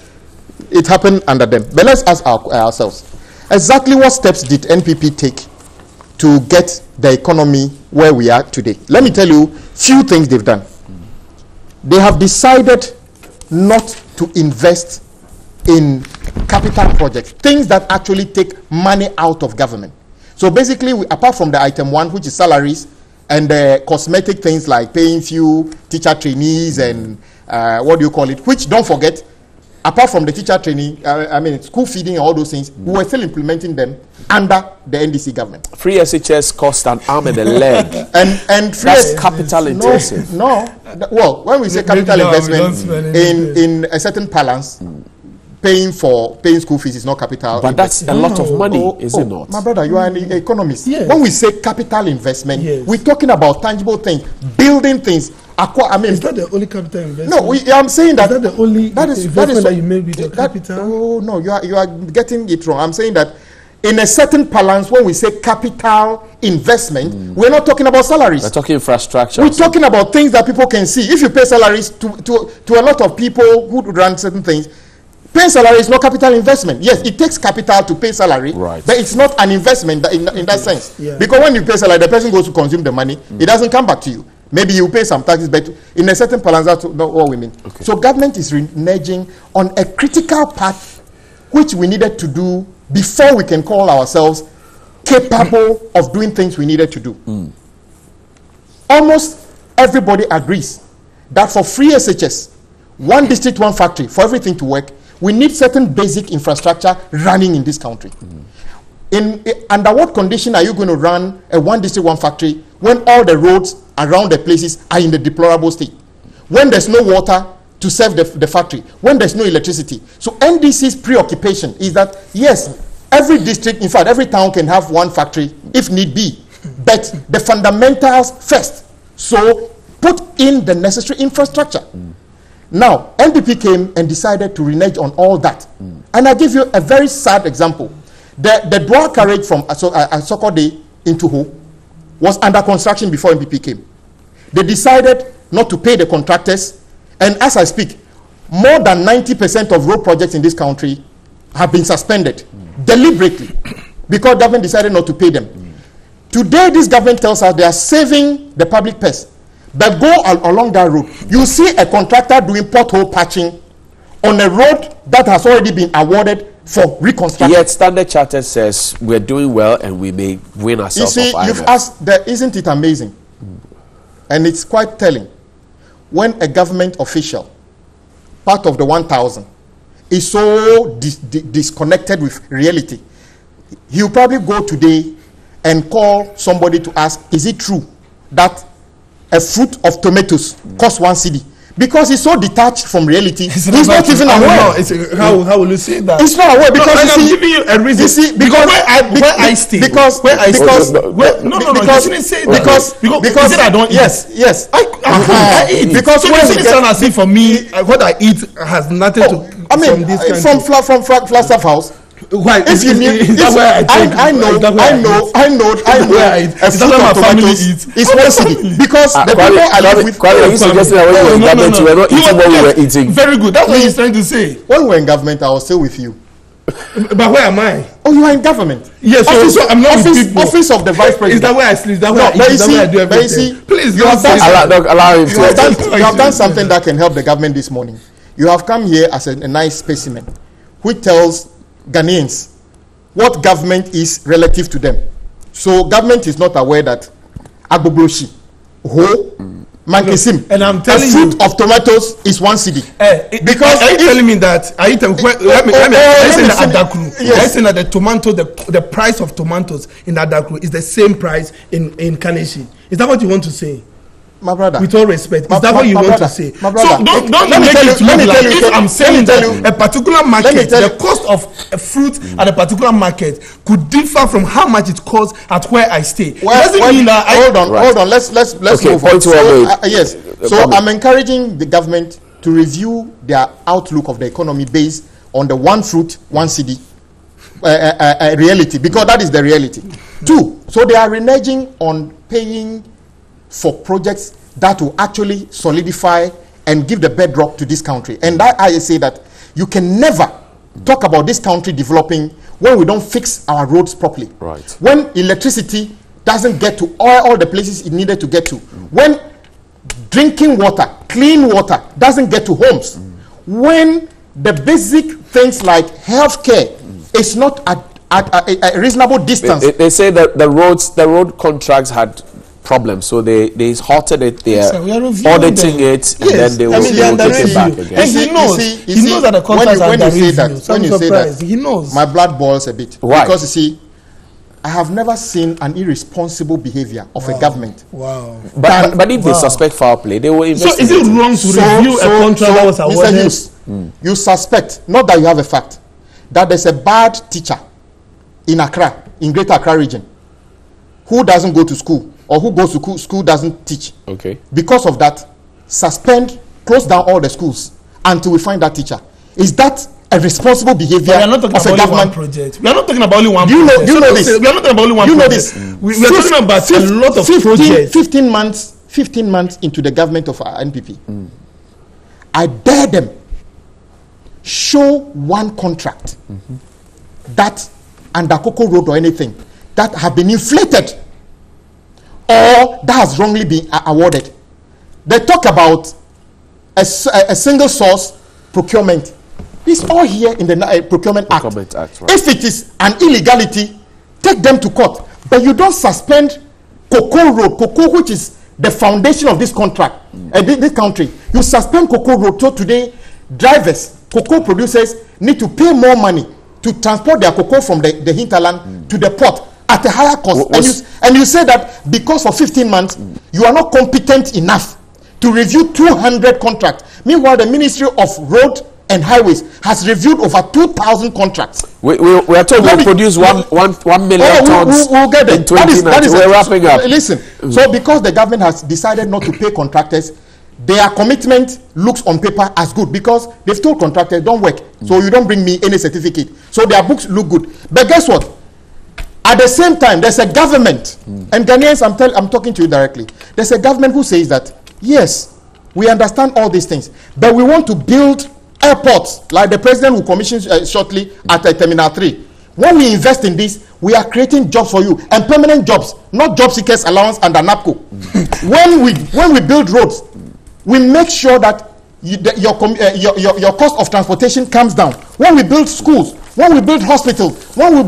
it happened under them. But let's ask ourselves, exactly what steps did NPP take to get the economy where we are today? Let me tell you few things they've done. They have decided not to invest in capital projects, things that actually take money out of government. So basically, apart from the item 1, which is salaries, and the cosmetic things like paying few teacher trainees and which, don't forget, apart from the teacher training, school feeding and all those things, we were still implementing them under the NDC government. Free SHS cost an arm and a leg. and free that's capital intensive. No. Well, when we say capital investment in a certain balance, paying school fees is not capital. But that's a lot of money, is it not? My brother, you are an economist. Yes. When we say capital investment, we're talking about tangible things, building things. Is that the only capital investment? No, I'm saying that. Is that the only investment that you made with your capital? Oh no, you are getting it wrong. I'm saying that in a certain balance, when we say capital investment, we're not talking about salaries. We're talking infrastructure. We're talking about things that people can see. If you pay salaries to a lot of people who run certain things, paying salary is not capital investment. Yes, it takes capital to pay salary, but it's not an investment in that sense. Yeah. Because when you pay salary, the person goes to consume the money. It doesn't come back to you. Maybe you pay some taxes, but in a certain balance, that's not what we mean. Okay. So government is reneging on a critical part which we needed to do before we can call ourselves capable of doing things we needed to do. Almost everybody agrees that for free SHS, one district, one factory, for everything to work, we need certain basic infrastructure running in this country. Under what condition are you going to run a one district, one factory when all the roads around the places are in the deplorable state? When there's no water to serve the factory, when there's no electricity. So NDC's preoccupation is that, yes, every district, in fact, every town can have one factory if need be, but the fundamentals first. So put in the necessary infrastructure. Now, NPP came and decided to renege on all that. And I give you a very sad example. The dual carriage from Asokode into Ho was under construction before NPP came. They decided not to pay the contractors, and as I speak, more than 90% of road projects in this country have been suspended deliberately because government decided not to pay them. Today, this government tells us they are saving the public purse. But go along that road, you see a contractor doing pothole patching on a road that has already been awarded for reconstruction. Yet Standard Chartered says we're doing well and we may win ourselves. You see, you've asked, isn't it amazing? And it's quite telling. When a government official, part of the 1,000, is so disconnected with reality, he'll probably go today and call somebody to ask, is it true that a fruit of tomatoes costs 1 cedi? Because he's so detached from reality, he's not even aware. How will you say that? He's not aware because I'm giving you a reason. You see, because where I stay, because you shouldn't say that. Because I don't eat. Yes. I eat. Because so when you say as if for me, what I eat has nothing to. I mean, from Flagstaff House. Why? If you knew, I know. A fruit of tomatoes is 1 cedi because the people I live with. You suggesting that when you were in government, you were not eating what we were eating. Very good. That's what he's trying to say. When we were in government, I was still with you. But where am I? Oh, you are in government. Yes, so I'm not with people. Office of the vice president. Is that where I sleep? Is that where I eat? Is that where I do everything? Please, you have done something that can help the government this morning. You have come here as a nice specimen, which tells Ghanaians what government is relative to them. So government is not aware that Agbobroshi, Ho, Mankisim, and I'm telling a fruit of tomatoes is 1 cedi. Because are you telling me that? Are you telling me? Let me say that the tomato, the price of tomatoes in Adakru is the same price in Kaneshi. Is that what you want to say? My brother. With all respect, is that what you want to say? My brother. So don't make it look like if I'm saying that a particular market, the cost of a fruit at a particular market could differ from how much it costs at where I stay. Hold on. Let's move on. Yes. So I'm encouraging the government to review their outlook of the economy based on the one fruit, 1 cedi reality, because that is the reality. 2, so they are reneging on paying for projects that will actually solidify and give the bedrock to this country. And that I say that you can never talk about this country developing when we don't fix our roads properly. Right. When electricity doesn't get to all the places it needed to get to. When drinking water, clean water, doesn't get to homes. When the basic things like healthcare is not at a reasonable distance. They say that the road contracts had problems, so they halted it. They are auditing it, and then they will take it back again. And he knows that the contracts are under review. When you say that, he knows. My blood boils a bit. Why? Because you see, I have never seen an irresponsible behavior of a government. Wow. But if they suspect foul play, they will investigate. So is it wrong to review a contract that was awarded? You suspect, not that you have a fact, that there's a bad teacher in Accra, in Greater Accra region, who doesn't go to school, or who goes to school doesn't teach. Okay. Because of that, close down all the schools until we find that teacher. Is that a responsible behavior of a government project? We are not talking about only one project. You know this. We are not talking about only one project. This. We are talking about a lot of projects. 15 months into the government of NPP. I dare them show one contract that under Cocoa Road or anything that have been inflated or that has wrongly been awarded. They talk about a single source procurement. It's all here in the Procurement Act. Right. If it is an illegality, take them to court. But you don't suspend Cocoa Road, Cocoa, which is the foundation of this contract, this country. You suspend Cocoa Road. So today, drivers, cocoa producers need to pay more money to transport their cocoa from the hinterland to the port at a higher cost. And you say that because for 15 months, you are not competent enough to review 200 contracts. Meanwhile, the Ministry of Road and Highways has reviewed over 2,000 contracts. We are told we'll produce 1 million tons we'll get in 2019. We're wrapping up. Listen, so because the government has decided not to pay contractors, their commitment looks on paper as good because they've told contractors, don't work, so you don't bring me any certificate. So their books look good. But guess what? At the same time, there's a government, and Ghanaians, I'm talking to you directly. There's a government who says that, yes, we understand all these things, but we want to build airports, like the president will commission shortly at Terminal 3. When we invest in this, we are creating jobs for you, and permanent jobs, not job seekers allowance under NAPCO. When we build roads, we make sure that your cost of transportation comes down. When we build schools, when we build hospitals, when we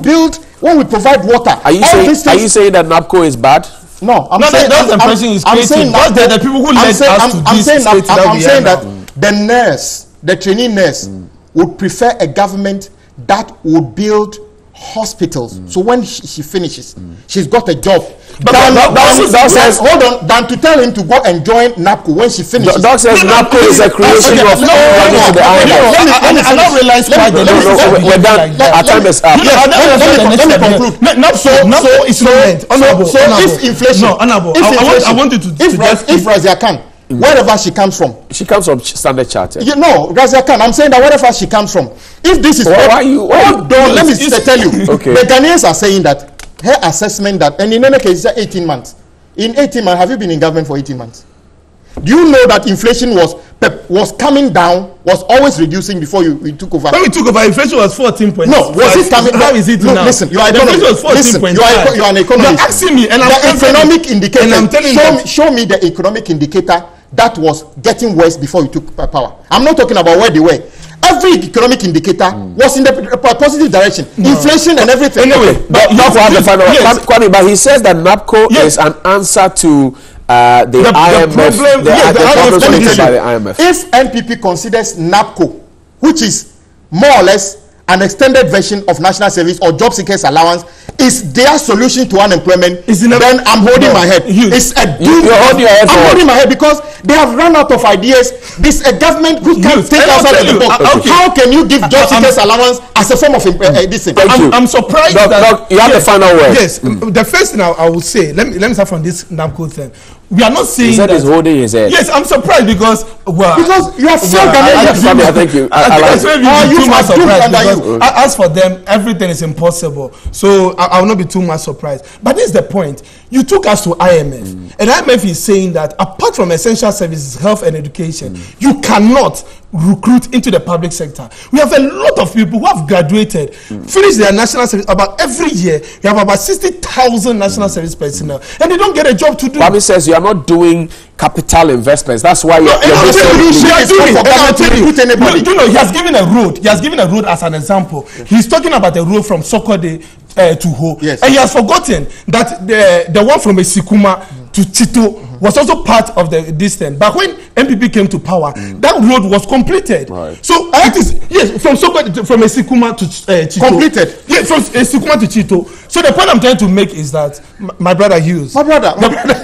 provide water. Are you saying that NAPCO is bad? No, I'm saying that the people who led us to this I'm saying that the nurse, the trainee nurse, would prefer a government that would build hospitals. So when she finishes, she's got a job. But hold on, than to tell him to go and join NAPCO when she finishes. Doc says NAPCO is a creation of money to the IMF. I don't realize why we're done. Our time is up. Let me conclude. NAPCO is so if inflation, I want you to if Razia Khan, wherever she comes from. She comes from Standard Chartered. You know, Razia Khan, I'm saying that wherever she comes from. If this is let me tell you. Okay. The Ghanaians are saying that her assessment that, and in any case, it's 18 months. In 18 months, have you been in government for 18 months? Do you know that inflation was coming down, was always reducing before we took over? When we took over, inflation was 14.5. No, was it coming? How is it now? Listen, you are an economist. You are an economist. You're asking me, and I'm economic indicator. And I'm telling show me the economic indicator that was getting worse before you took power. I'm not talking about where they were. Every economic indicator was in the positive direction. Inflation and everything. Anyway, but he says that NAPCO is an answer to the IMF. The problem by the IMF. If NPP considers NAPCO, which is more or less an extended version of national service or job seekers allowance, is their solution to unemployment, then I'm holding my head. It's a doom. You're holding your head. I'm holding my head because they have run out of ideas. This a government who can't take us out of the box. How can you give job seekers allowance as a form of this thing? I'm surprised. Doc, you have the final word. Yes. The first thing I will say, let me start from this NAPCO thing. We are not saying that he's holding his head. Yes, I'm surprised because you are so Ghanaian. I thank you. As for them, everything is impossible. So I will not be too much surprised. But this is the point. You took us to IMF, and IMF is saying that apart from essential services, health and education, you cannot recruit into the public sector. We have a lot of people who have graduated, finished their national service. About every year, we have about 60,000 national service personnel, and they don't get a job to do. Bobby says you are not doing capital investments. That's why he has given a road. He has given a road as an example. He's talking about a road from Sokode to Ho. Yes. And he has forgotten that the one from Esikuma to Chito was also part of the distance. But when MPP came to power, that road was completed. Right. So it is from Sokode, from Esikuma to Chito. Completed. Yes, from Esikuma to Chito. So the point I'm trying to make is that my brother Hughes. My brother.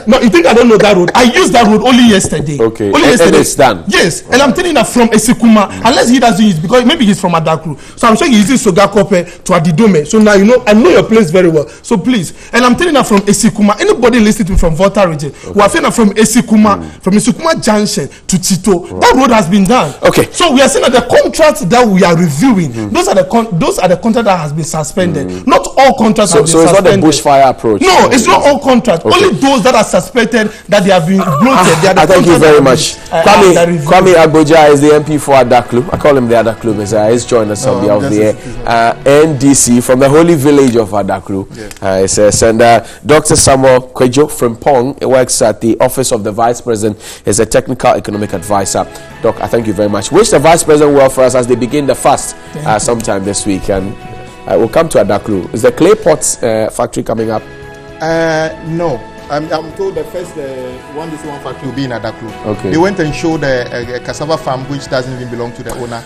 No, you think I don't know that road? I used that road only yesterday. Okay. Only yesterday. And it's done. Yes, and I'm telling you that from Esikuma, unless he doesn't use, because maybe he's from Adakru. So I'm saying he's using Sogakope to Adidome. So now I know your place very well. So please, and I'm telling you that from Esikuma, anybody listening to me from Volta region, we are saying that from Esikuma, from Esikuma Junction to Chito, that road has been done. Okay. So we are saying that the contracts that we are reviewing, those are the contracts that has been suspended. Not all contracts have been suspended. So it's not the bushfire approach. No, it's not all contracts. Okay. Only those that are suspected that they have been bloated. I thank you very much. Kwame Agboja is the MP for Adaklu. I call him the Adaklu Messiah. He's joined us on behalf of the NDC from the holy village of Adaklu. It says, and Dr. Samuel Kwejo from Pong works at the office of the Vice President. Is a technical economic advisor. Doc, I thank you very much. Wish the Vice President well for us as they begin the fast sometime this week. And We'll come to Adaklu. Is the clay pots factory coming up? No. I'm told the first one factory will be in Adaklu. Okay. They went and showed a cassava farm which doesn't even belong to the owner.